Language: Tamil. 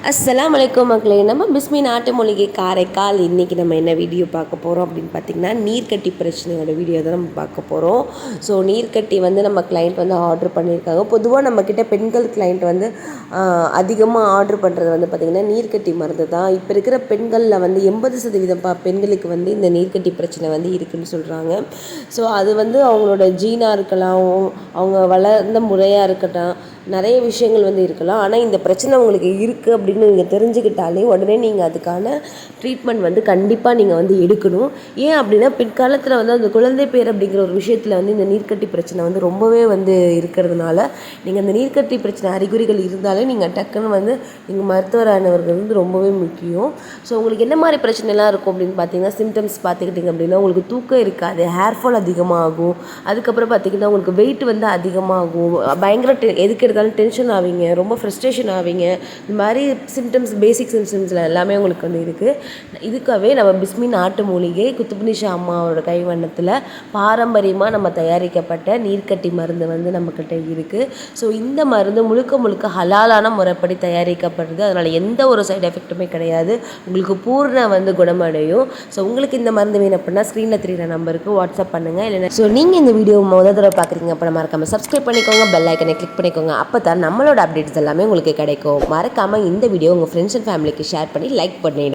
அஸ்ஸலாமு அலைக்கும் மக்களே. நம்ம பிஸ்மி நாட்டு மூலிகை காரைக்கால் இன்றைக்கி நம்ம என்ன வீடியோ பார்க்க போகிறோம் அப்படின்னு பார்த்திங்கன்னா, நீர்க்கட்டி பிரச்சனையோட வீடியோ தான் நம்ம பார்க்க போகிறோம். ஸோ நீர்க்கட்டி வந்து நம்ம கிளைண்ட் வந்து ஆர்டர் பண்ணியிருக்காங்க. பொதுவாக நம்மக்கிட்ட பெண்கள் கிளைண்ட் வந்து அதிகமாக ஆர்டர் பண்ணுறது வந்து பார்த்திங்கன்னா நீர்க்கட்டி மருந்து தான். இப்போ இருக்கிற பெண்களில் வந்து 80% பெண்களுக்கு வந்து இந்த நீர்க்கட்டி பிரச்சனை வந்து இருக்குதுன்னு சொல்கிறாங்க. ஸோ அது வந்து அவங்களோட ஜீனாக இருக்கலாம், அவங்க வளர்ந்த முறையாக இருக்கட்டும், நிறைய விஷயங்கள் வந்து இருக்கலாம். ஆனால் இந்த பிரச்சனை உங்களுக்கு இருக்குது அப்படின்னு நீங்கள் தெரிஞ்சுக்கிட்டாலே உடனே நீங்கள் அதுக்கான ட்ரீட்மெண்ட் வந்து கண்டிப்பாக நீங்கள் வந்து எடுக்கணும். ஏன் அப்படின்னா பிற்காலத்தில் வந்து அந்த குழந்தை பேர் அப்படிங்கிற ஒரு விஷயத்தில் வந்து இந்த நீர்க்கட்டி பிரச்சனை வந்து ரொம்பவே வந்து இருக்கிறதுனால நீங்கள் அந்த நீர்க்கட்டி பிரச்சனை அறிகுறிகள் இருந்தாலே நீங்கள் டக்குன்னு வந்து நீங்கள் மருத்துவரானவர்கள் வந்து ரொம்பவே முக்கியம். ஸோ உங்களுக்கு என்ன மாதிரி பிரச்சனைலாம் இருக்கும் அப்படின்னு பார்த்தீங்கன்னா, சிம்டம்ஸ் பார்த்துக்கிட்டிங்க அப்படின்னா உங்களுக்கு தூக்கம் இருக்காது, ஹேர்ஃபால் அதிகமாகும், அதுக்கப்புறம் பார்த்திங்கன்னா உங்களுக்கு வெயிட் வந்து அதிகமாகும், பயங்கர எதுக்கு எடுத்தாலும் டென்ஷன் ஆவீங்க, ரொம்ப ஃப்ரஸ்ட்ரேஷன் ஆவீங்க. இந்த மாதிரி சிம்டம்ஸ், பேசிக் சிம்டம்ஸில் எல்லாமே உங்களுக்கு வந்து இருக்குது. இதுக்காகவே நம்ம பிஸ்மி நாட்டு மூலிகை குத்துபுனிஷா அம்மாவோட கைவண்ணத்தில் பாரம்பரியமாக நம்ம தயாரிக்கப்பட்ட நீர்க்கட்டி மருந்து வந்து நம்மக்கிட்ட இருக்குது. ஸோ இந்த மருந்து முழுக்க முழுக்க ஹலாலான முறைப்படி தயாரிக்கப்படுது. அதனால் எந்த ஒரு சைடு எஃபெக்ட்டுமே கிடையாது. உங்களுக்கு பூர்ண வந்து குணமடையும். ஸோ உங்களுக்கு இந்த மருந்து வேணும் அப்படின்னா ஸ்க்ரீனில் தெரிகிற நம்பருக்கு வாட்ஸ்அப் பண்ணுங்கள். இல்லைன்னா ஸோ நீங்கள் இந்த வீடியோ முதல் தடவை பார்க்குறீங்க அப்படின்னா மறக்காமல் சப்ஸ்கிரைப் பண்ணிக்கோங்க, பெல் ஐக்கனை கிளிக் பண்ணிக்கோங்க. அப்போ தான் நம்மளோட அப்டேட்ஸ் எல்லாமே உங்களுக்கு கிடைக்கும். மறக்காமல் இந்த வீடியோ உங்கள் ஃப்ரெண்ட்ஸ் அண்ட் ஃபேமிலிக்கு ஷேர் பண்ணி லைக் பண்ணிடுங்க.